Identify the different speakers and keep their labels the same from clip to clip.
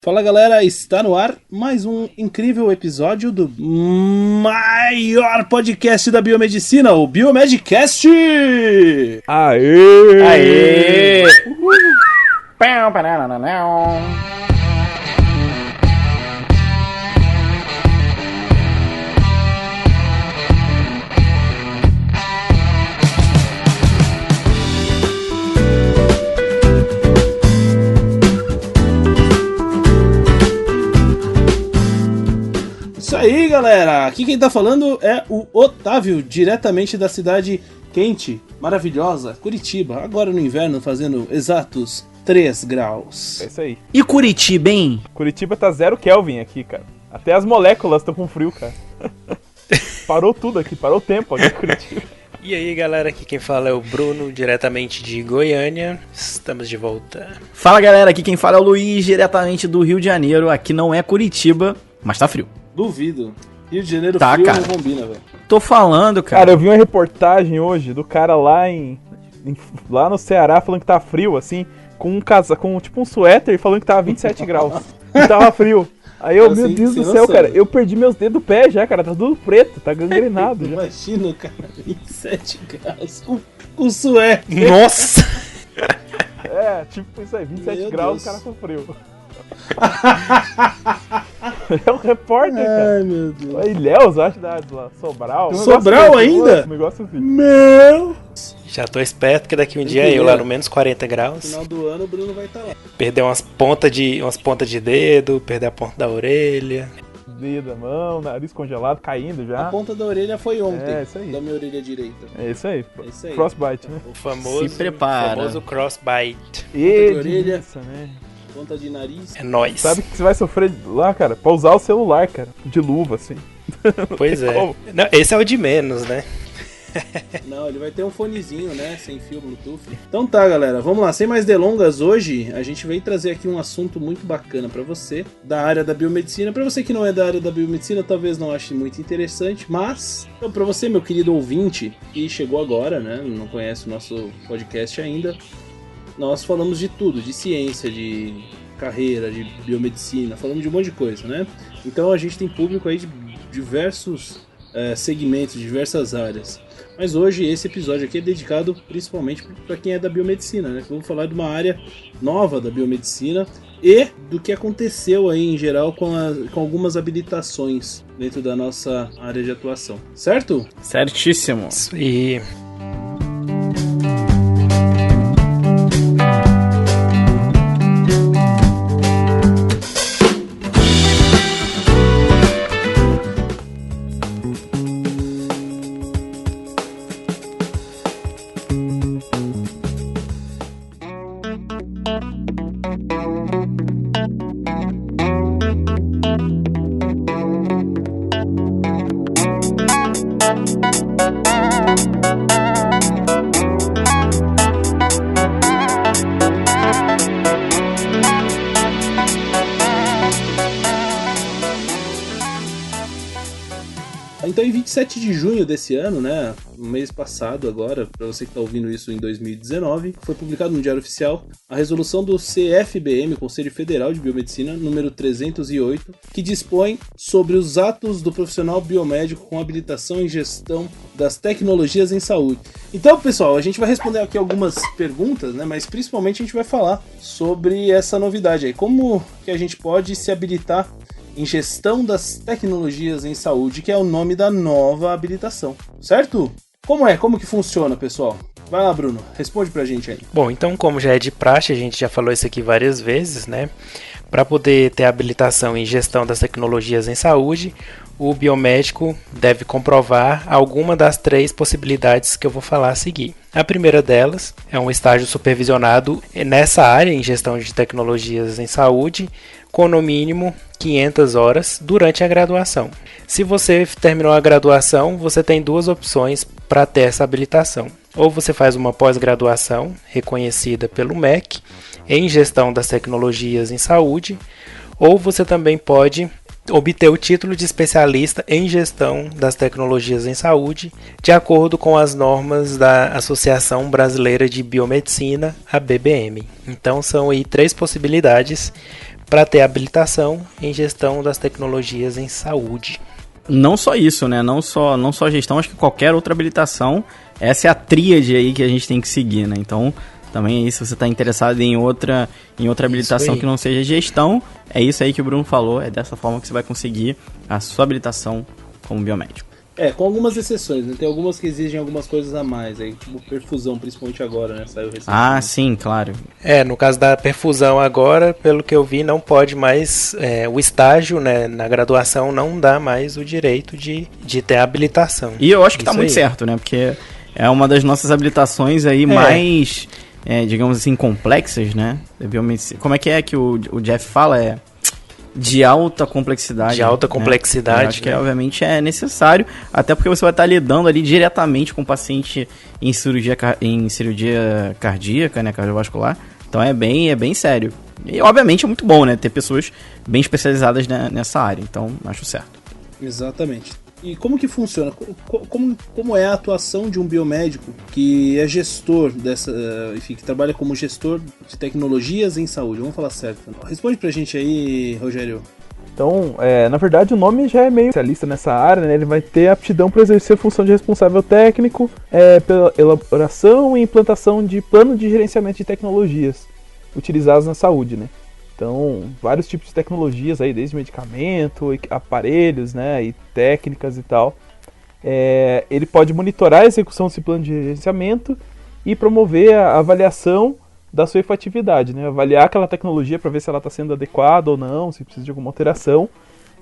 Speaker 1: Fala galera, está no ar mais um incrível episódio do maior podcast da biomedicina, o Biomedcast!
Speaker 2: Aê!
Speaker 1: Aê! Isso aí, galera! Aqui quem tá falando é o Otávio, diretamente da cidade quente, maravilhosa, Curitiba. Agora no inverno, fazendo exatos 3 graus.
Speaker 2: É isso aí.
Speaker 3: E Curitiba, hein?
Speaker 2: Curitiba tá 0 Kelvin aqui, cara. Até as moléculas estão com frio, cara. Parou tudo aqui, parou o tempo aqui em Curitiba.
Speaker 4: E aí, galera, aqui quem fala é o Bruno, diretamente de Goiânia. Estamos de volta.
Speaker 3: Fala, galera, aqui quem fala é o Luiz, diretamente do Rio de Janeiro. Aqui não é Curitiba, mas tá frio.
Speaker 1: Duvido. Rio de Janeiro
Speaker 3: Tá,
Speaker 1: frio
Speaker 3: cara.
Speaker 1: não combina, velho.
Speaker 3: Tô falando, cara.
Speaker 2: Cara, eu vi uma reportagem hoje do cara lá lá no Ceará falando que tá frio, assim, com tipo um suéter falando que tava 27 graus. E tava frio. Aí eu, meu Deus do céu, cara, eu perdi meus dedos do pé já, cara, tá tudo preto, tá gangrenado já.
Speaker 1: Imagina, cara, 27 graus com suéter.
Speaker 4: Nossa!
Speaker 2: É, tipo isso aí, 27
Speaker 1: Meu
Speaker 2: graus,
Speaker 1: Deus.
Speaker 2: o cara com frio. É um repórter, cara.
Speaker 1: Ai, meu Deus.
Speaker 2: Aí, Ilhéus, acho, lá, Sobral.
Speaker 1: Sobral ainda?
Speaker 2: Um negócio assim.
Speaker 1: Meu!
Speaker 4: Já tô esperto que daqui um dia
Speaker 1: Entendeu?
Speaker 4: eu lá no menos 40 graus.
Speaker 1: No final do ano o Bruno vai estar lá.
Speaker 4: Perder umas pontas de dedo, perder a ponta da orelha.
Speaker 2: Dedo, mão, nariz congelado, caindo
Speaker 1: A
Speaker 2: já.
Speaker 1: ponta da orelha foi ontem,
Speaker 2: É, isso aí.
Speaker 1: da minha orelha direita.
Speaker 2: É isso aí.
Speaker 1: É isso aí.
Speaker 2: Frostbite, né?
Speaker 4: O famoso,
Speaker 3: Se prepara.
Speaker 4: famoso crossbite.
Speaker 2: E
Speaker 1: orelha.
Speaker 2: delícia, né?
Speaker 1: Ponta de nariz.
Speaker 4: É nóis.
Speaker 2: Sabe que você vai sofrer lá, cara? Pra usar o celular, cara. De luva, assim.
Speaker 4: Pois é.
Speaker 2: Como?
Speaker 4: Não, esse é o de menos, né?
Speaker 1: Não, ele vai ter um fonezinho, né? Sem fio Bluetooth. Então tá, galera, vamos lá. Sem mais delongas, hoje a gente veio trazer aqui um assunto muito bacana pra você, da área da biomedicina. Pra você que não é da área da biomedicina, talvez não ache muito interessante, mas então, pra você, meu querido ouvinte, que chegou agora, né? Não conhece o nosso podcast ainda, nós falamos de tudo, de ciência, de carreira, de biomedicina, falamos de um monte de coisa, né? Então a gente tem público aí de diversos segmentos, diversas áreas. Mas hoje esse episódio aqui é dedicado principalmente para quem é da biomedicina, né? Vamos falar de uma área nova da biomedicina e do que aconteceu aí em geral com algumas habilitações dentro da nossa área de atuação, certo?
Speaker 3: Certíssimo.
Speaker 4: Isso aí.
Speaker 1: Então, em 27 de junho desse ano, né, no mês passado agora, para você que está ouvindo isso em 2019, foi publicado no Diário Oficial a resolução do CFBM, Conselho Federal de Biomedicina, número 308, que dispõe sobre os atos do profissional biomédico com habilitação em gestão das tecnologias em saúde. Então, pessoal, a gente vai responder aqui algumas perguntas, né, mas principalmente a gente vai falar sobre essa novidade aí, como que a gente pode se habilitar em gestão das tecnologias em saúde, que é o nome da nova habilitação, certo? Como que funciona, pessoal? Vai lá, Bruno, responde pra gente aí.
Speaker 4: Bom, então como já é de praxe, a gente já falou isso aqui várias vezes, né? Para poder ter habilitação em gestão das tecnologias em saúde, o biomédico deve comprovar alguma das 3 possibilidades que eu vou falar a seguir. A primeira delas é um estágio supervisionado nessa área, em gestão de tecnologias em saúde, com no mínimo 500 horas durante a graduação. Se você terminou a graduação, você tem 2 opções para ter essa habilitação. Ou você faz uma pós-graduação reconhecida pelo MEC em gestão das tecnologias em saúde, ou você também pode obter o título de especialista em gestão das tecnologias em saúde, de acordo com as normas da Associação Brasileira de Biomedicina, a BBM. Então são aí 3 possibilidades para ter habilitação em gestão das tecnologias em saúde.
Speaker 3: Não só isso, né? Não só gestão, acho que qualquer outra habilitação, essa é a tríade aí que a gente tem que seguir, né? Então, também aí, se você está interessado em outra habilitação que não seja gestão, é isso aí que o Bruno falou, é dessa forma que você vai conseguir a sua habilitação como biomédico.
Speaker 1: Com algumas exceções, né? Tem algumas que exigem algumas coisas a mais, aí, tipo perfusão, principalmente agora, né? Saiu recentemente.
Speaker 3: Ah, sim, claro.
Speaker 4: No caso da perfusão agora, pelo que eu vi, não pode mais, o estágio, né, na graduação não dá mais o direito de ter habilitação.
Speaker 3: E eu acho que tá
Speaker 4: Isso
Speaker 3: muito
Speaker 4: aí.
Speaker 3: certo, né? Porque é uma das nossas habilitações aí mais, digamos assim, complexas, né? Como é que o Jeff fala? De alta complexidade.
Speaker 4: De alta
Speaker 3: né?
Speaker 4: complexidade.
Speaker 3: Eu acho que, obviamente, é necessário, até porque você vai estar lidando ali diretamente com o paciente em cirurgia cardíaca, né, cardiovascular. Então é bem sério. E, obviamente, é muito bom, né, ter pessoas bem especializadas nessa área. Então, acho certo.
Speaker 1: Exatamente. E como que funciona? Como é a atuação de um biomédico que é gestor enfim, que trabalha como gestor de tecnologias em saúde? Vamos falar certo. Responde pra gente aí, Rogério.
Speaker 2: Então, na verdade, o nome já é meio especialista nessa área, né? Ele vai ter aptidão para exercer a função de responsável técnico pela elaboração e implantação de plano de gerenciamento de tecnologias utilizadas na saúde, né? Então, vários tipos de tecnologias aí, desde medicamento, aparelhos, né, e técnicas e tal. Ele pode monitorar a execução desse plano de gerenciamento e promover a avaliação da sua efetividade, né? Avaliar aquela tecnologia para ver se ela está sendo adequada ou não, se precisa de alguma alteração.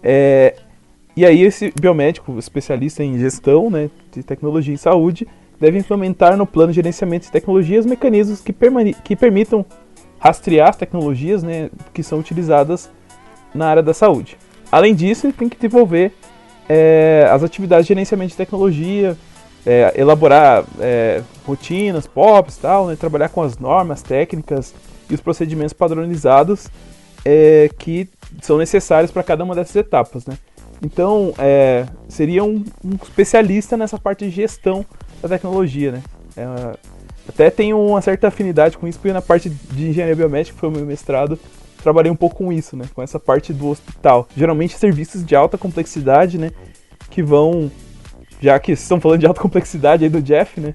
Speaker 2: E aí esse biomédico especialista em gestão, né, de tecnologia em saúde deve implementar no plano de gerenciamento de tecnologias mecanismos que permitam rastrear as tecnologias, né, que são utilizadas na área da saúde. Além disso, ele tem que desenvolver as atividades de gerenciamento de tecnologia, elaborar rotinas, POPs, tal, né, trabalhar com as normas técnicas e os procedimentos padronizados que são necessários para cada uma dessas etapas, né. Então, seria um especialista nessa parte de gestão da tecnologia, né. Até tenho uma certa afinidade com isso, porque na parte de engenharia biomédica, que foi o meu mestrado, trabalhei um pouco com isso, né? Com essa parte do hospital. Geralmente serviços de alta complexidade, né? Que vão, já que vocês estão falando de alta complexidade aí do Jeff, né?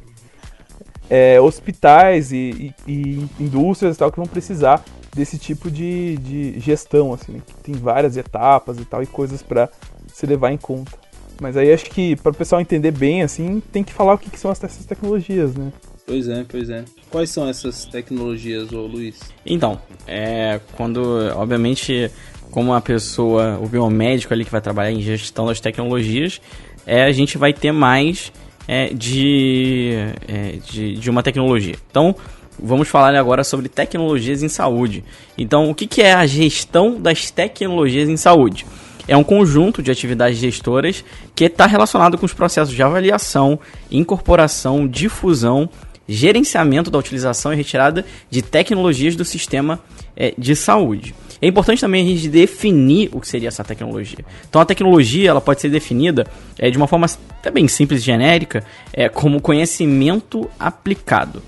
Speaker 2: Hospitais e indústrias e tal que vão precisar desse tipo de gestão, assim, né? Que tem várias etapas e tal, e coisas para se levar em conta. Mas aí acho que para o pessoal entender bem, assim, tem que falar o que são essas tecnologias, né?
Speaker 1: Pois é. Quais são essas tecnologias, ô Luiz?
Speaker 3: Então, quando, obviamente, como a pessoa, o biomédico ali que vai trabalhar em gestão das tecnologias, a gente vai ter mais de uma tecnologia. Então, vamos falar agora sobre tecnologias em saúde. Então, o que é a gestão das tecnologias em saúde? É um conjunto de atividades gestoras que está relacionado com os processos de avaliação, incorporação, difusão, gerenciamento da utilização e retirada de tecnologias do sistema de saúde. É importante também a gente definir o que seria essa tecnologia. Então a tecnologia ela pode ser definida de uma forma até bem simples e genérica, como conhecimento aplicado.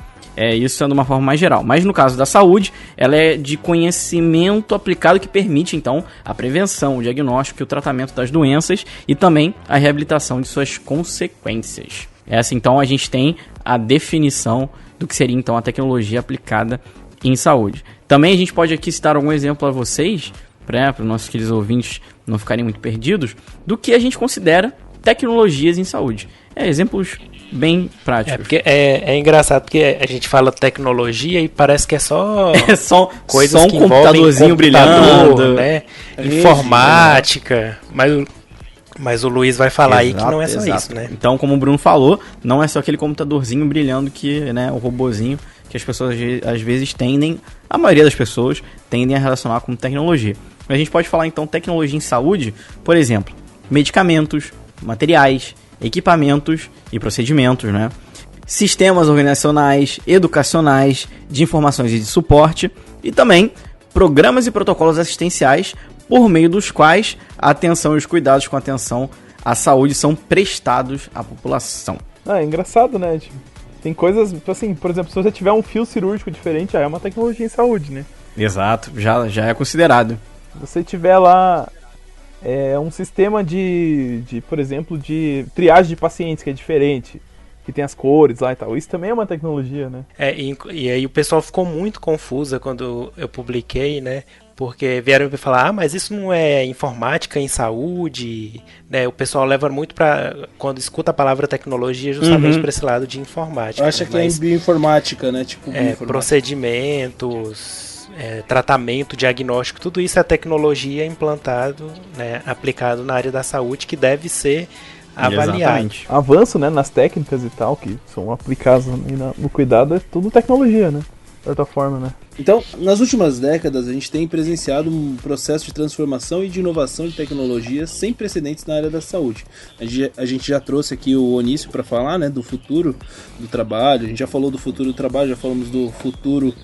Speaker 3: Isso é de uma forma mais geral. Mas no caso da saúde, ela é de conhecimento aplicado que permite, então, a prevenção, o diagnóstico e o tratamento das doenças e também a reabilitação de suas consequências. Essa, então, a gente tem a definição do que seria, então, a tecnologia aplicada em saúde. Também a gente pode aqui citar algum exemplo a vocês, para os nossos queridos ouvintes não ficarem muito perdidos, do que a gente considera tecnologias em saúde. Exemplos bem práticos.
Speaker 4: Porque é engraçado, porque a gente fala tecnologia e parece que é só coisas
Speaker 3: só um
Speaker 4: que
Speaker 3: computadorzinho brilhando,
Speaker 4: né? Informática, mas o Luiz vai falar aí que não é só isso, né?
Speaker 3: Então, como o Bruno falou, não é só aquele computadorzinho brilhando que, né, o robozinho que as pessoas às vezes tendem, a maioria das pessoas tendem a relacionar com tecnologia. A gente pode falar então tecnologia em saúde, por exemplo, medicamentos, materiais, equipamentos e procedimentos, né? Sistemas organizacionais, educacionais, de informações e de suporte e também programas e protocolos assistenciais por meio dos quais a atenção e os cuidados com atenção à saúde são prestados à população.
Speaker 2: É engraçado, né? Tem coisas, assim, por exemplo, se você tiver um fio cirúrgico diferente, já é uma tecnologia em saúde, né?
Speaker 3: Exato, já é considerado.
Speaker 2: você tiver lá um sistema por exemplo, de triagem de pacientes que é diferente, que tem as cores lá e tal, isso também é uma tecnologia, né?
Speaker 4: E aí o pessoal ficou muito confusa quando eu publiquei, né? Porque vieram me falar, mas isso não é informática em saúde, né? O pessoal leva muito para quando escuta a palavra tecnologia justamente para esse lado de informática.
Speaker 1: Acha que é em bioinformática, né? Tipo
Speaker 4: procedimentos, tratamento, diagnóstico, tudo isso é tecnologia implantado, né? Aplicado na área da saúde que deve ser avaliado.
Speaker 3: Exatamente.
Speaker 2: Avanço, né? Nas técnicas e tal que são aplicadas no cuidado é tudo tecnologia, né? De certa forma, né?
Speaker 1: Então, nas últimas décadas, a gente tem presenciado um processo de transformação e de inovação de tecnologias sem precedentes na área da saúde. A gente já trouxe aqui o Onício para falar, né, do futuro do trabalho, a gente já falou do futuro do trabalho, já falamos do futuro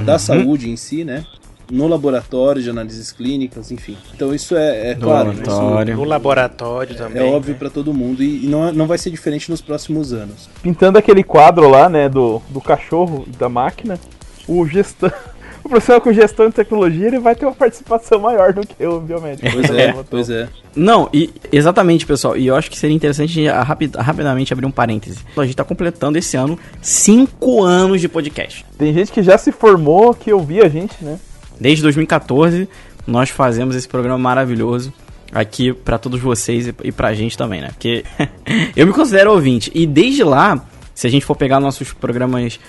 Speaker 1: da saúde em si, né? No laboratório de análises clínicas, enfim. Então isso é claro, né?
Speaker 4: No laboratório também.
Speaker 1: É óbvio para todo mundo e não vai ser diferente nos próximos anos.
Speaker 2: Pintando aquele quadro lá, né, do cachorro da máquina, o profissional com gestão de tecnologia, ele vai ter uma participação maior do que o biomédico.
Speaker 1: Pois é.
Speaker 3: Não, exatamente, pessoal. E eu acho que seria interessante rapidamente abrir um parêntese. A gente está completando esse ano 5 anos de podcast.
Speaker 2: Tem gente que já se formou, que ouvia a gente, né?
Speaker 3: Desde 2014, nós fazemos esse programa maravilhoso aqui para todos vocês e pra gente também, né? Porque eu me considero ouvinte. E desde lá, se a gente for pegar nossos programas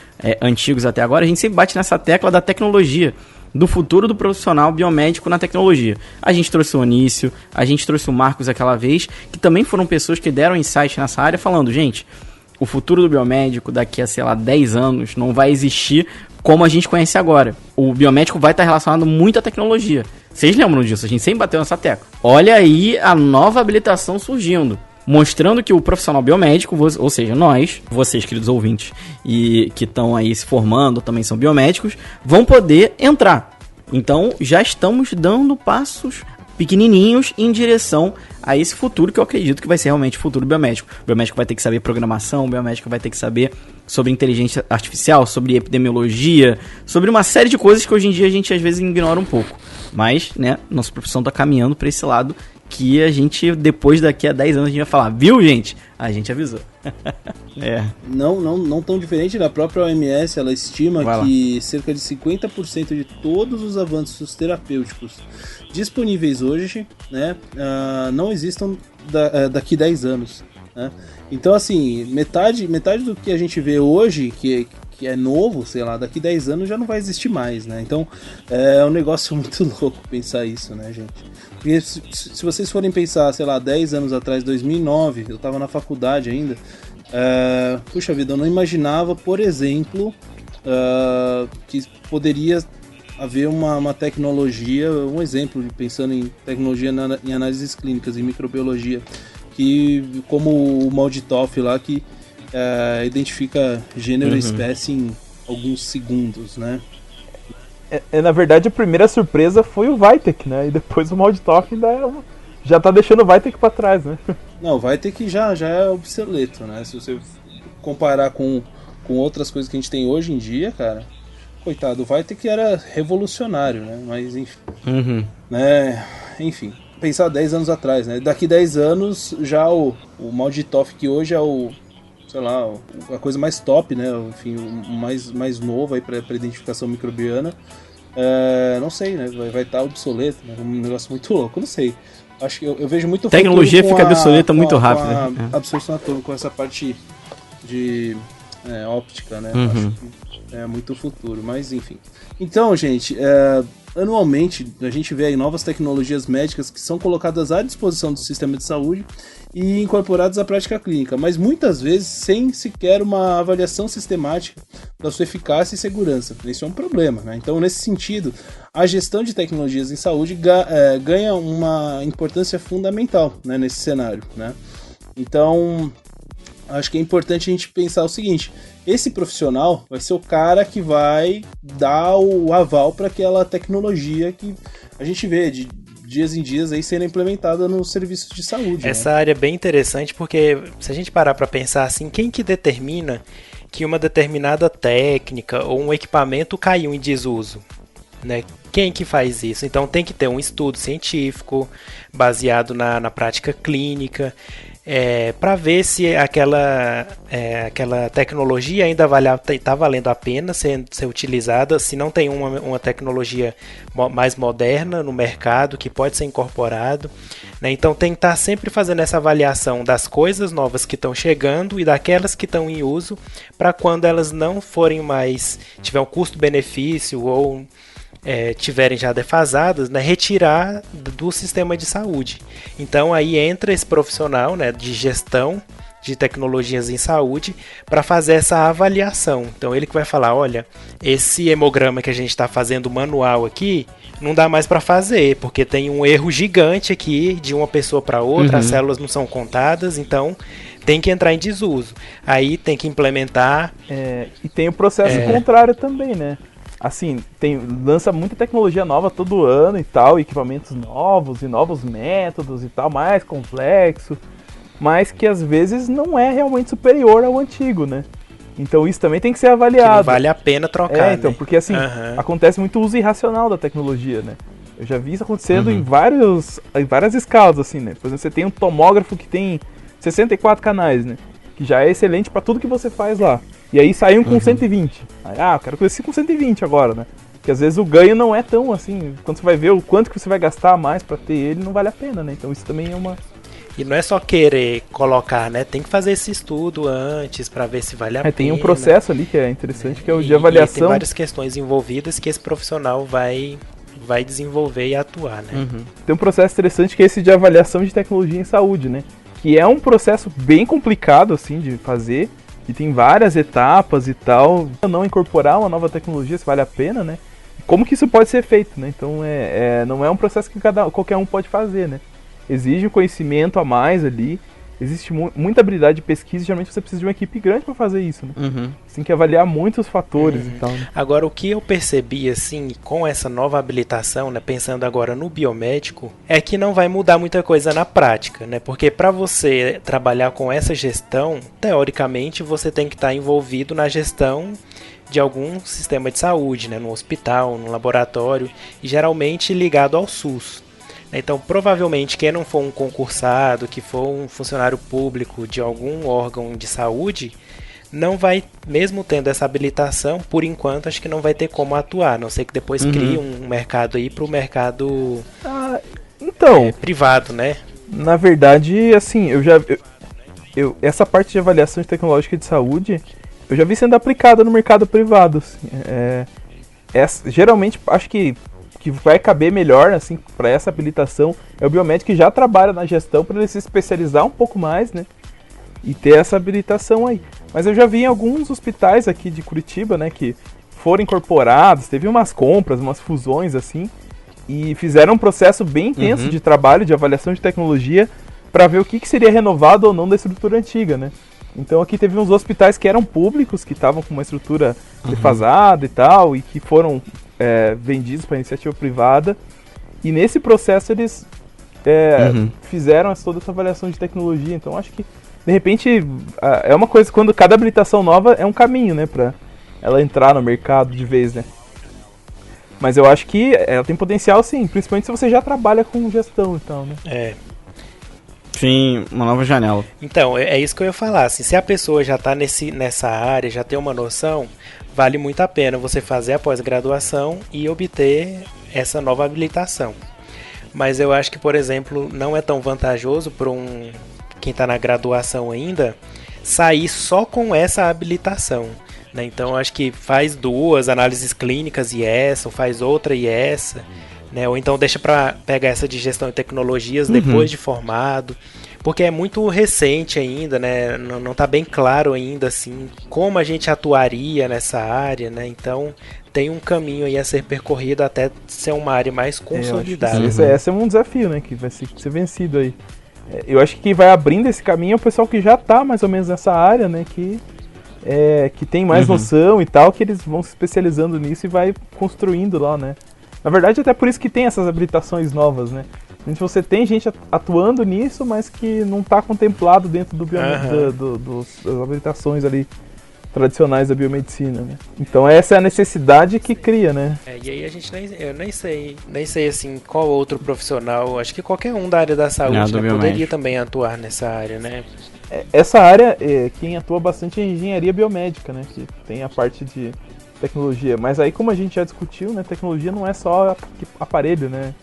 Speaker 3: antigos até agora, a gente sempre bate nessa tecla da tecnologia, do futuro do profissional biomédico na tecnologia. A gente trouxe o Onício, a gente trouxe o Marcos aquela vez, que também foram pessoas que deram insight nessa área, falando, gente, o futuro do biomédico daqui a, 10 anos não vai existir como a gente conhece agora. O biomédico vai estar relacionado muito à tecnologia. Vocês lembram disso? A gente sempre bateu nessa tecla. Olha aí a nova habilitação surgindo, mostrando que o profissional biomédico, ou seja, nós, vocês, queridos ouvintes, e que estão aí se formando, também são biomédicos, vão poder entrar. Então, já estamos dando passos pequenininhos em direção a esse futuro que eu acredito que vai ser realmente o futuro biomédico. O biomédico vai ter que saber programação, o biomédico vai ter que saber sobre inteligência artificial, sobre epidemiologia, sobre uma série de coisas que hoje em dia a gente às vezes ignora um pouco. Mas, né, nossa profissão está caminhando para esse lado que a gente, depois daqui a 10 anos, a gente vai falar, viu, gente? A gente avisou.
Speaker 1: Não tão diferente da própria OMS, ela estima que cerca de 50% de todos os avanços terapêuticos disponíveis hoje, né, não existam daqui a 10 anos. Né? Então, assim, metade do que a gente vê hoje, que é novo, sei lá, daqui a 10 anos já não vai existir mais, né? Então, é um negócio muito louco pensar isso, né, gente? Porque se vocês forem pensar, sei lá, 10 anos atrás, 2009, eu tava na faculdade ainda, puxa vida, eu não imaginava, por exemplo, que poderia haver uma tecnologia, um exemplo, pensando em tecnologia em análises clínicas, em microbiologia, que como o Malditoff lá, que identifica gênero e espécie em alguns segundos, né?
Speaker 2: Na verdade, a primeira surpresa foi o Vitek, né? E depois o Malditoff ainda já tá deixando o Vitek pra trás, né?
Speaker 1: Não, o Vitek já é obsoleto, né? Se você comparar com outras coisas que a gente tem hoje em dia, cara, coitado, o Vitek era revolucionário, né? Mas enfim, né? Enfim, pensar 10 anos atrás, né? Daqui 10 anos já o Malditoff, que hoje é sei lá, a coisa mais top, né? Enfim, o mais novo aí para identificação microbiana, não sei, né? Vai estar obsoleto, né? Um negócio muito louco, não sei. Acho que eu vejo muito
Speaker 3: tecnologia fica obsoleta muito rápido.
Speaker 1: Com a absorção atômica, com essa parte de óptica, né? Acho que é muito futuro, mas enfim. Então, gente, anualmente a gente vê aí novas tecnologias médicas que são colocadas à disposição do sistema de saúde e incorporadas à prática clínica, mas muitas vezes sem sequer uma avaliação sistemática da sua eficácia e segurança. Isso é um problema, né? Então, nesse sentido, a gestão de tecnologias em saúde ganha uma importância fundamental, né, nesse cenário, né? Então, acho que é importante a gente pensar o seguinte: esse profissional vai ser o cara que vai dar o aval para aquela tecnologia que a gente vê de dias em dias aí sendo implementada nos serviços de saúde.
Speaker 4: Essa área é bem interessante porque se a gente parar para pensar assim, quem que determina que uma determinada técnica ou um equipamento caiu em desuso? né? Quem que faz isso? Então tem que ter um estudo científico baseado na prática clínica, para ver se aquela tecnologia ainda está valendo a pena ser utilizada, se não tem uma tecnologia mais moderna no mercado que pode ser incorporado, né? Então tem que estar sempre fazendo essa avaliação das coisas novas que estão chegando e daquelas que estão em uso, para quando elas não forem mais, tiver um custo-benefício ou tiverem já defasadas, né, retirar do sistema de saúde. Então aí entra esse profissional, né, de gestão de tecnologias em saúde para fazer essa avaliação. Então ele que vai falar, olha, esse hemograma que a gente está fazendo manual aqui, não dá mais para fazer, porque tem um erro gigante aqui de uma pessoa para outra, as células não são contadas, então tem que entrar em desuso. Aí tem que implementar...
Speaker 2: E tem o processo contrário também, né? Assim, lança muita tecnologia nova todo ano e tal, equipamentos novos e novos métodos e tal, mais complexo, mas que às vezes não é realmente superior ao antigo, né? Então isso também tem que ser avaliado. Que não
Speaker 4: vale a pena trocar,
Speaker 2: então,
Speaker 4: né?
Speaker 2: Porque assim, acontece muito uso irracional da tecnologia, né? Eu já vi isso acontecendo em várias escalas, assim, né? Por exemplo, você tem um tomógrafo que tem 64 canais, né? Que já é excelente para tudo que você faz lá. E aí saiu com 120. Aí, eu quero crescer com 120 agora, né? Porque às vezes o ganho não é tão assim. Quando você vai ver o quanto que você vai gastar a mais para ter ele, não vale a pena, né? Então isso também é uma...
Speaker 4: E não é só querer colocar, né? Tem que fazer esse estudo antes para ver se vale a pena.
Speaker 2: Tem um processo ali que é interessante, que é o de avaliação.
Speaker 4: Tem várias questões envolvidas que esse profissional vai desenvolver e atuar, né?
Speaker 2: Tem um processo interessante que é esse de avaliação de tecnologia em saúde, né? Que é um processo bem complicado, assim, de fazer. E tem várias etapas e tal. Não incorporar uma nova tecnologia, se vale a pena, né? Como que isso pode ser feito, né? Então não é um processo que qualquer um pode fazer, né? Exige um conhecimento a mais ali. Existe muita habilidade de pesquisa e geralmente você precisa de uma equipe grande para fazer isso, né? Você tem que avaliar muitos fatores e tal, né?
Speaker 4: Agora, o que eu percebi, assim, com essa nova habilitação, né, pensando agora no biomédico, é que não vai mudar muita coisa na prática, né? Porque para você trabalhar com essa gestão, teoricamente, você tem que estar envolvido na gestão de algum sistema de saúde, né? No hospital, no laboratório, e geralmente ligado ao SUS. Então, provavelmente, quem não for um concursado, que for um funcionário público de algum órgão de saúde, não vai, mesmo tendo essa habilitação, por enquanto, acho que não vai ter como atuar, a não ser que depois crie um mercado aí para o mercado privado, né?
Speaker 2: Na verdade, assim, essa parte de avaliação de tecnológica de saúde, eu já vi sendo aplicada no mercado privado. Assim, geralmente, acho que vai caber melhor, assim, para essa habilitação é o biomédico que já trabalha na gestão, para ele se especializar um pouco mais, né? E ter essa habilitação aí. Mas eu já vi em alguns hospitais aqui de Curitiba, né, que foram incorporados, teve umas compras, umas fusões, assim, e fizeram um processo bem intenso de trabalho, de avaliação de tecnologia, para ver o que seria renovado ou não da estrutura antiga, né? Então aqui teve uns hospitais que eram públicos, que estavam com uma estrutura defasada e tal, e que foram vendidos para iniciativa privada, e nesse processo eles fizeram toda essa avaliação de tecnologia. Então acho que de repente é uma coisa, quando cada habilitação nova é um caminho, né, para ela entrar no mercado de vez, né? Mas eu acho que ela tem potencial, sim, principalmente se você já trabalha com gestão e tal, né?
Speaker 3: Sim, uma nova janela.
Speaker 4: Então, é isso que eu ia falar. Assim, se a pessoa já está nessa área, já tem uma noção, vale muito a pena você fazer a pós-graduação e obter essa nova habilitação. Mas eu acho que, por exemplo, não é tão vantajoso para quem está na graduação ainda sair só com essa habilitação, né? Então, eu acho que faz 2 análises clínicas e essa, ou faz outra e essa, né? Ou então deixa para pegar essa de gestão e tecnologias depois de formado, porque é muito recente ainda, né? Não está bem claro ainda assim como a gente atuaria nessa área, né? Então tem um caminho aí a ser percorrido até ser uma área mais consolidada.
Speaker 2: Esse é um desafio, né? Que vai ser vencido aí. Eu acho que quem vai abrindo esse caminho é o pessoal que já está mais ou menos nessa área, né? Que tem mais noção e tal, que eles vão se especializando nisso e vai construindo lá, né? Na verdade, até por isso que tem essas habilitações novas, né? Você tem gente atuando nisso, mas que não está contemplado dentro do das habilitações ali tradicionais da biomedicina, né? Então essa é a necessidade que cria, né?
Speaker 4: E aí eu nem sei assim, qual outro profissional, acho que qualquer um da área da saúde, né, poderia também atuar nessa área, né?
Speaker 2: Essa área, quem atua bastante é a engenharia biomédica, né? Que tem a parte de tecnologia, mas aí como a gente já discutiu, né, tecnologia não é só aparelho, né,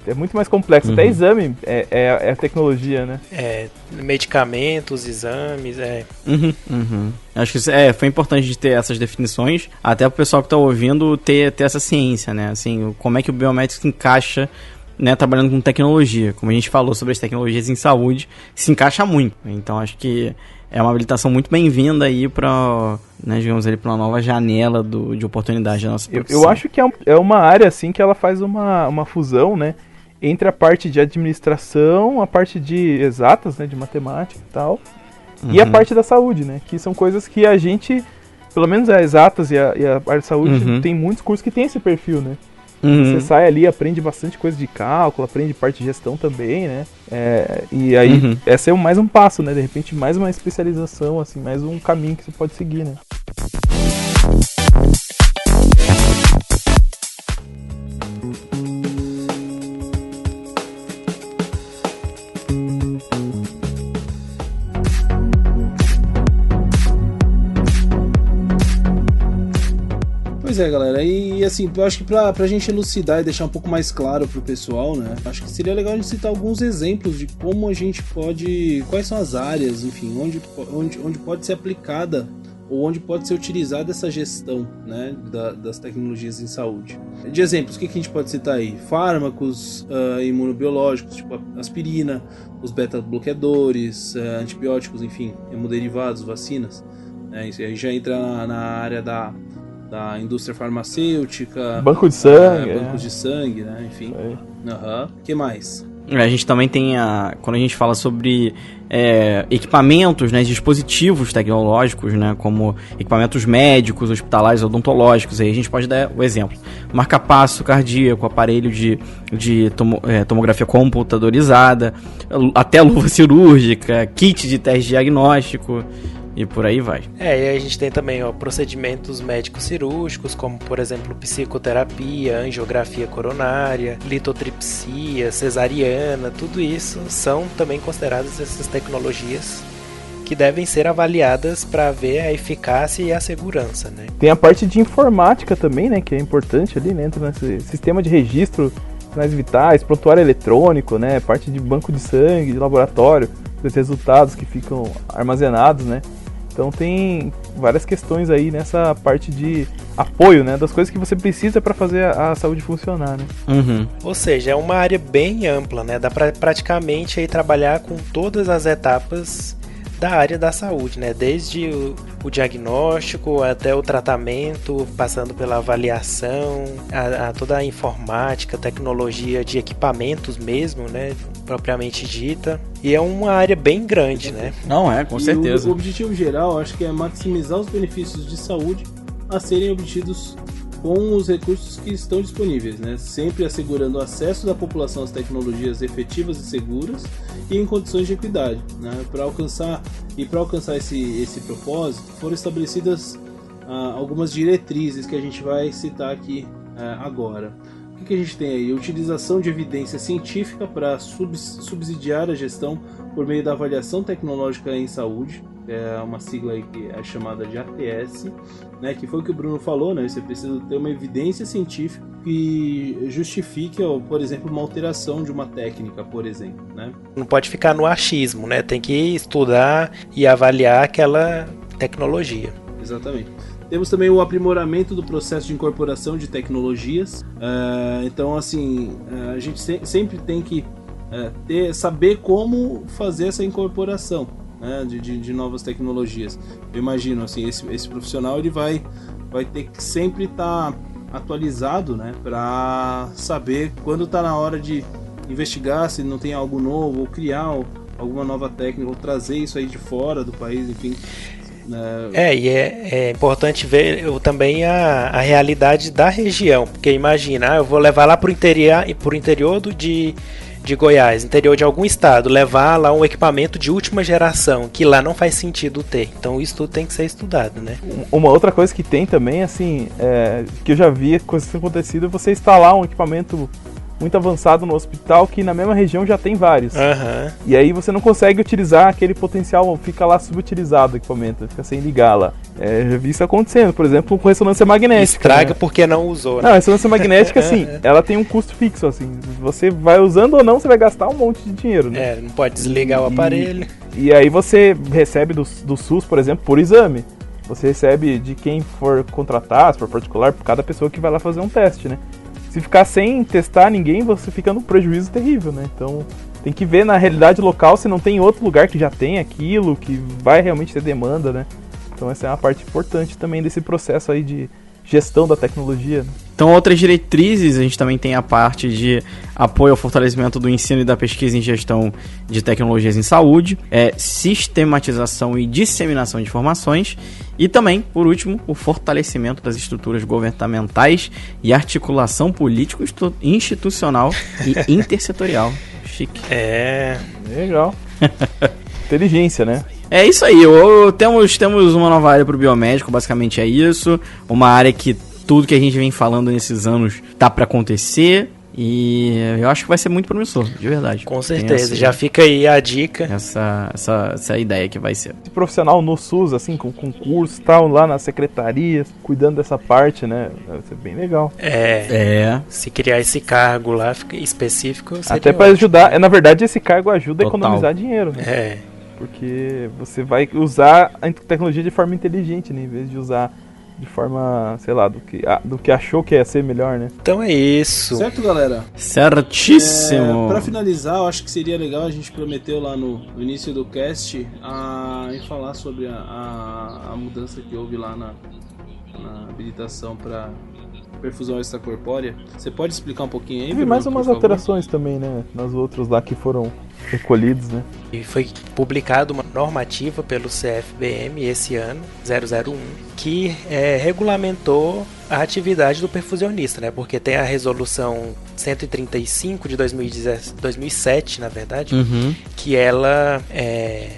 Speaker 2: é muito mais complexo, até exame é tecnologia, né.
Speaker 4: Medicamentos, exames,
Speaker 3: Acho que foi importante de ter essas definições, até pro pessoal que tá ouvindo ter essa ciência, né, assim, como é que o biomédico se encaixa, né, trabalhando com tecnologia, como a gente falou sobre as tecnologias em saúde, se encaixa muito, então acho que é uma habilitação muito bem-vinda aí para, né, digamos ali, para uma nova janela de oportunidade da nossa profissão.
Speaker 2: Eu acho que é uma área assim que ela faz uma fusão, né, entre a parte de administração, a parte de exatas, né, de matemática e tal, e a parte da saúde, né, que são coisas que a gente, pelo menos as exatas e a parte de saúde, tem muitos cursos que tem esse perfil, né. Você sai ali, aprende bastante coisa de cálculo, aprende parte de gestão também, né? E aí, esse é mais um passo, né? De repente, mais uma especialização, assim, mais um caminho que você pode seguir, né?
Speaker 1: Pois é, galera, e assim, eu acho que pra gente elucidar e deixar um pouco mais claro pro pessoal, né, acho que seria legal a gente citar alguns exemplos de como a gente pode, quais são as áreas, enfim, onde pode ser aplicada ou onde pode ser utilizada essa gestão, né, das tecnologias em saúde. De exemplos, o que a gente pode citar aí? Fármacos imunobiológicos, tipo aspirina, os beta-bloqueadores, antibióticos, enfim, hemoderivados, vacinas, né, isso aí já entra na área da indústria farmacêutica,
Speaker 2: banco de sangue,
Speaker 1: bancos de sangue, né? Enfim. Que mais?
Speaker 3: A gente também tem quando a gente fala sobre equipamentos, né, dispositivos tecnológicos, né, como equipamentos médicos, hospitalares, odontológicos, aí a gente pode dar o exemplo: marca-passo cardíaco, aparelho de tomografia computadorizada, até luva cirúrgica, kit de teste diagnóstico. E por aí vai.
Speaker 4: E aí a gente tem também procedimentos médicos cirúrgicos, como por exemplo psicoterapia, angiografia coronária, litotripsia, cesariana, tudo isso são também consideradas essas tecnologias que devem ser avaliadas para ver a eficácia e a segurança, né?
Speaker 2: Tem a parte de informática também, né, que é importante ali, né, entra nesse sistema de registro, sinais vitais, prontuário eletrônico, né, parte de banco de sangue, de laboratório, os resultados que ficam armazenados, né. Então tem várias questões aí nessa parte de apoio, né, das coisas que você precisa para fazer a saúde funcionar, né.
Speaker 4: Ou seja, é uma área bem ampla, né, dá para praticamente aí trabalhar com todas as etapas da área da saúde, né, desde o diagnóstico até o tratamento, passando pela avaliação, a toda a informática, tecnologia de equipamentos mesmo, né, propriamente dita. E é uma área bem grande, né?
Speaker 3: Não, com certeza.
Speaker 1: O objetivo geral, acho que é maximizar os benefícios de saúde a serem obtidos com os recursos que estão disponíveis, né? Sempre assegurando o acesso da população às tecnologias efetivas e seguras e em condições de equidade, né? Para alcançar esse propósito, foram estabelecidas algumas diretrizes que a gente vai citar aqui agora. O que a gente tem aí? Utilização de evidência científica para subsidiar a gestão por meio da avaliação tecnológica em saúde, é uma sigla aí que é chamada de ATS, né, que foi o que o Bruno falou, né, você precisa ter uma evidência científica que justifique, por exemplo, uma alteração de uma técnica, por exemplo, né?
Speaker 4: Não pode ficar no achismo, né, tem que estudar e avaliar aquela tecnologia.
Speaker 1: Exatamente. Temos também o aprimoramento do processo de incorporação de tecnologias. Então, assim, a gente sempre tem que saber como fazer essa incorporação, né, de novas tecnologias. Eu imagino, assim, esse profissional ele vai ter que sempre estar atualizado, né, para saber quando está na hora de investigar se não tem algo novo, ou criar alguma nova técnica, ou trazer isso aí de fora do país, enfim.
Speaker 4: E é importante ver também a realidade da região, porque imagina, eu vou levar lá pro interior de Goiás, interior de algum estado, levar lá um equipamento de última geração, que lá não faz sentido ter. Então isso tudo tem que ser estudado, né?
Speaker 2: Uma outra coisa que tem também, assim, que eu já vi coisas que acontecido, é você instalar um equipamento muito avançado no hospital que na mesma região já tem vários.
Speaker 4: Uhum.
Speaker 2: E aí você não consegue utilizar aquele potencial, fica lá subutilizado o equipamento, fica sem ligar lá. Já vi isso acontecendo, por exemplo, com ressonância magnética.
Speaker 4: Estraga,
Speaker 2: né?
Speaker 4: Porque não usou, né?
Speaker 2: Não, a ressonância magnética, assim, ela tem um custo fixo, assim. Você vai usando ou não, você vai gastar um monte de dinheiro, né?
Speaker 4: Não pode desligar o aparelho.
Speaker 2: E aí você recebe do SUS, por exemplo, por exame. Você recebe de quem for contratar, se for particular, por cada pessoa que vai lá fazer um teste, né? Se ficar sem testar ninguém, você fica num prejuízo terrível, né? Então, tem que ver na realidade local se não tem outro lugar que já tem aquilo, que vai realmente ter demanda, né? Então, essa é uma parte importante também desse processo aí de gestão da tecnologia, né?
Speaker 3: Então, outras diretrizes, a gente também tem a parte de apoio ao fortalecimento do ensino e da pesquisa em gestão de tecnologias em saúde, sistematização e disseminação de informações, e também, por último, o fortalecimento das estruturas governamentais e articulação político-institucional e intersetorial. Chique.
Speaker 2: Legal. Inteligência, né?
Speaker 3: É isso aí, temos uma nova área para o biomédico, basicamente é isso, uma área que tudo que a gente vem falando nesses anos tá para acontecer e eu acho que vai ser muito promissor, de verdade.
Speaker 4: Com certeza, já fica aí a dica.
Speaker 3: Essa ideia que vai ser.
Speaker 2: Esse profissional no SUS, assim, com concurso e tal, lá nas secretarias, cuidando dessa parte, né? Vai ser bem legal.
Speaker 4: Se criar esse cargo lá específico, seria
Speaker 2: até para ajudar, na verdade esse cargo ajuda a
Speaker 3: Total.
Speaker 2: economizar dinheiro, né? Porque você vai usar a tecnologia de forma inteligente, né? Em vez de usar de forma, sei lá, do que achou que ia ser melhor, né?
Speaker 4: Então é isso.
Speaker 1: Certo, galera?
Speaker 3: Certíssimo.
Speaker 1: Pra finalizar, eu acho que seria legal, a gente prometeu lá no início do cast em falar sobre a mudança que houve lá na habilitação para perfusão extracorpórea. Você pode explicar um pouquinho aí?
Speaker 2: Teve mais umas alterações também, né? Nas outras lá que foram recolhidos, né?
Speaker 4: E foi publicada uma normativa pelo CFBM esse ano, 001, que regulamentou a atividade do perfusionista, né? Porque tem a resolução 135 de 2007, na verdade, que ela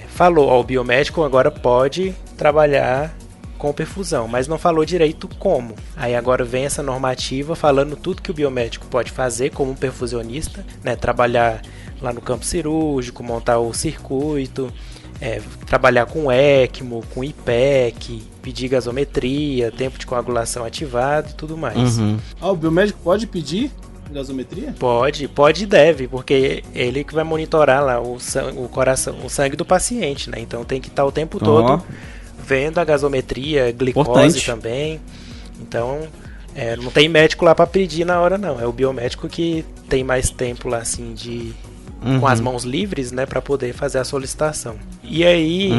Speaker 4: falou, o biomédico agora pode trabalhar com perfusão, mas não falou direito como. Aí agora vem essa normativa falando tudo que o biomédico pode fazer como um perfusionista, né? Trabalhar lá no campo cirúrgico, montar o circuito, trabalhar com ECMO, com IPEC, pedir gasometria, tempo de coagulação ativado e tudo mais.
Speaker 1: O biomédico pode pedir gasometria?
Speaker 4: Pode e deve, porque ele que vai monitorar lá o sangue do paciente, né? Então tem que estar o tempo todo vendo a gasometria, glicose
Speaker 3: Importante.
Speaker 4: Também. Então, não tem médico lá para pedir na hora, não. É o biomédico que tem mais tempo lá, assim, com as mãos livres, né, para poder fazer a solicitação. E aí,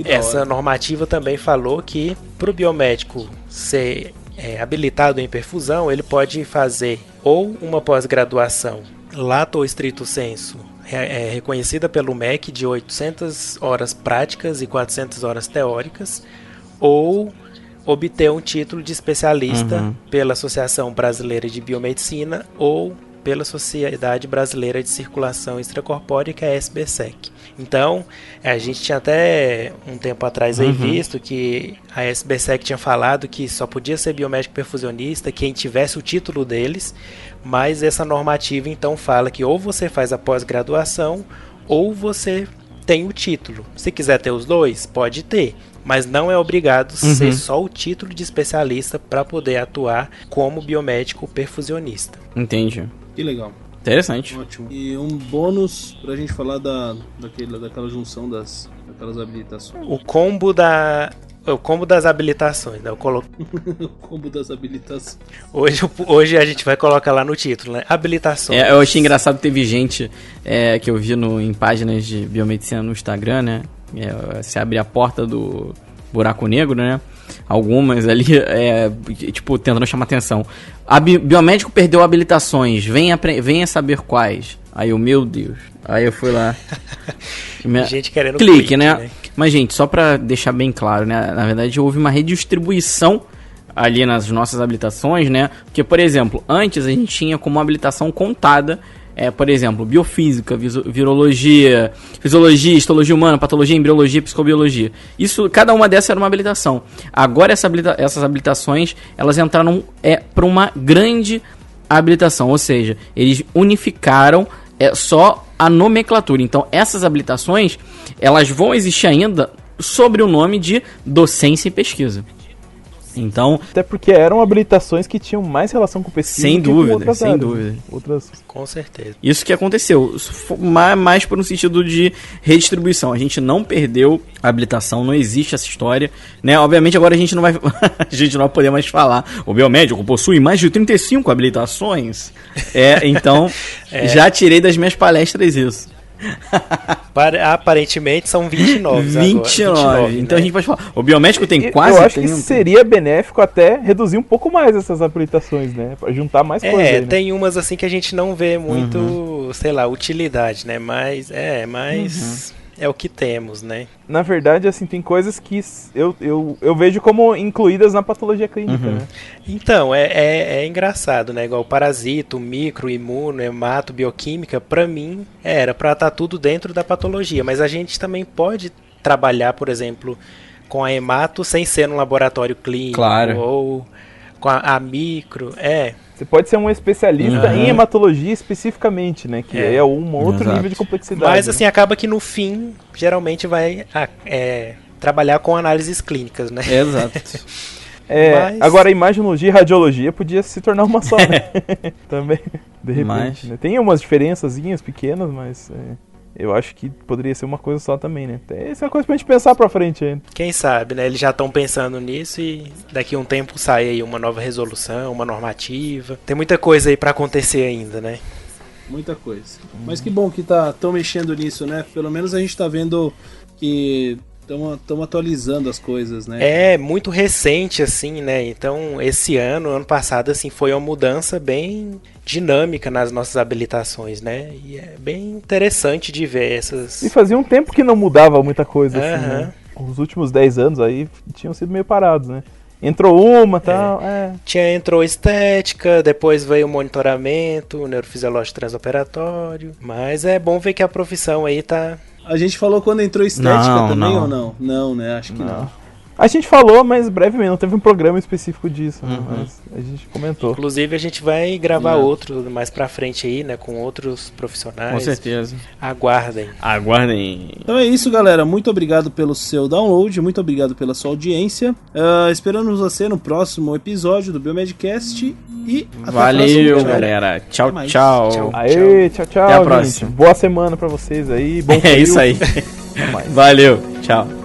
Speaker 4: essa normativa também falou que para o biomédico ser habilitado em perfusão, ele pode fazer ou uma pós-graduação lato ou stricto sensu, reconhecida pelo MEC de 800 horas práticas e 400 horas teóricas, ou obter um título de especialista pela Associação Brasileira de Biomedicina ou pela Sociedade Brasileira de Circulação Extracorpórea, que é a SBSEC. Então, a gente tinha até um tempo atrás aí visto que a SBSEC tinha falado que só podia ser biomédico perfusionista quem tivesse o título deles, mas essa normativa então fala que ou você faz a pós-graduação ou você tem o título. Se quiser ter os dois, pode ter, mas não é obrigado ser só o título de especialista para poder atuar como biomédico perfusionista.
Speaker 3: Entendi.
Speaker 1: Que legal.
Speaker 3: Interessante.
Speaker 1: Ótimo. E um bônus pra gente falar daquela junção daquelas habilitações.
Speaker 4: O combo das habilitações, né?
Speaker 1: O combo das habilitações.
Speaker 4: Hoje a gente vai colocar lá no título, né? Habilitações.
Speaker 3: Eu achei engraçado, teve gente que eu vi em páginas de biomedicina no Instagram, né? Você abre a porta do buraco negro, né? algumas ali, tipo, tentando chamar atenção. Biomédico perdeu habilitações, venha saber quais. Aí meu Deus. Aí eu fui lá.
Speaker 4: Gente querendo
Speaker 3: clique, né? Mas, gente, só pra deixar bem claro, né? Na verdade, houve uma redistribuição ali nas nossas habilitações, né? Porque, por exemplo, antes a gente tinha como habilitação contada, por exemplo, biofísica, virologia, fisiologia, histologia humana, patologia, embriologia, psicobiologia. Isso, cada uma dessas era uma habilitação. Agora essas habilitações, elas entraram para uma grande habilitação, ou seja, eles unificaram só a nomenclatura. Então, essas habilitações, elas vão existir ainda sobre o nome de docência e pesquisa. Então,
Speaker 2: até porque eram habilitações que tinham mais relação com pesquisa.
Speaker 3: Sem dúvida, sem
Speaker 2: áreas,
Speaker 3: dúvida.
Speaker 2: Outras...
Speaker 4: Com certeza.
Speaker 3: Isso que aconteceu, mais por um sentido de redistribuição. A gente não perdeu a habilitação, não existe essa história, né? Obviamente agora a gente não vai poder mais falar. O biomédico possui mais de 35 habilitações. Então, já tirei das minhas palestras isso.
Speaker 4: Aparentemente são 29
Speaker 3: 29,
Speaker 4: agora.
Speaker 3: Então
Speaker 4: né?
Speaker 3: a gente pode falar. O biomédico tem quase 30.
Speaker 2: Eu acho que seria benéfico até reduzir um pouco mais essas habilitações, né? Pra juntar mais coisas aí, né?
Speaker 4: Tem umas assim que a gente não vê muito, sei lá, utilidade, né? Mas é o que temos, né?
Speaker 2: Na verdade, assim, tem coisas que eu vejo como incluídas na patologia clínica, né?
Speaker 4: Então, é engraçado, né? Igual parasito, micro, imuno, hemato, bioquímica, pra mim, era pra estar tudo dentro da patologia. Mas a gente também pode trabalhar, por exemplo, com a hemato sem ser num laboratório clínico.
Speaker 3: Claro.
Speaker 4: Ou com a micro,
Speaker 2: Você pode ser um especialista em hematologia especificamente, né? Que é um outro nível de complexidade.
Speaker 4: Mas assim, acaba que no fim, geralmente vai trabalhar com análises clínicas, né?
Speaker 3: Exato.
Speaker 2: Agora, a imaginologia e radiologia podia se tornar uma só, né? Também, de repente. Né? Tem umas diferençazinhas pequenas, mas eu acho que poderia ser uma coisa só também, né? Essa é uma coisa pra gente pensar pra frente ainda.
Speaker 4: Quem sabe, né? Eles já estão pensando nisso e daqui a um tempo sai aí uma nova resolução, uma normativa. Tem muita coisa aí pra acontecer ainda, né?
Speaker 1: Muita coisa. Mas que bom que tão mexendo nisso, né? Pelo menos a gente tá vendo que estão atualizando as coisas, né?
Speaker 4: É muito recente, assim, né? Então, esse ano passado, assim, foi uma mudança bem dinâmica nas nossas habilitações, né? E é bem interessante de ver essas...
Speaker 2: E fazia um tempo que não mudava muita coisa, assim, né? Os últimos 10 anos aí tinham sido meio parados, né? Entrou uma, tal,
Speaker 4: Entrou estética, depois veio o monitoramento, neurofisiológico transoperatório, mas é bom ver que a profissão aí tá...
Speaker 1: A gente falou quando entrou estética também ou não? Não, né? Acho que não.
Speaker 2: A gente falou, mas brevemente, não teve um programa específico disso, né? Mas a gente comentou.
Speaker 4: Inclusive a gente vai gravar outro mais pra frente aí, né? Com outros profissionais.
Speaker 3: Com certeza.
Speaker 4: Aguardem.
Speaker 1: Então é isso, galera. Muito obrigado pelo seu download, muito obrigado pela sua audiência. Esperamos você no próximo episódio do Biomedcast e até
Speaker 3: Valeu,
Speaker 1: a próxima,
Speaker 3: galera. Tchau, tchau.
Speaker 2: Aê, tchau,
Speaker 3: Até a
Speaker 2: gente.
Speaker 3: próxima.
Speaker 2: Boa semana pra vocês aí. Bom frio.
Speaker 3: É isso aí. Valeu, tchau.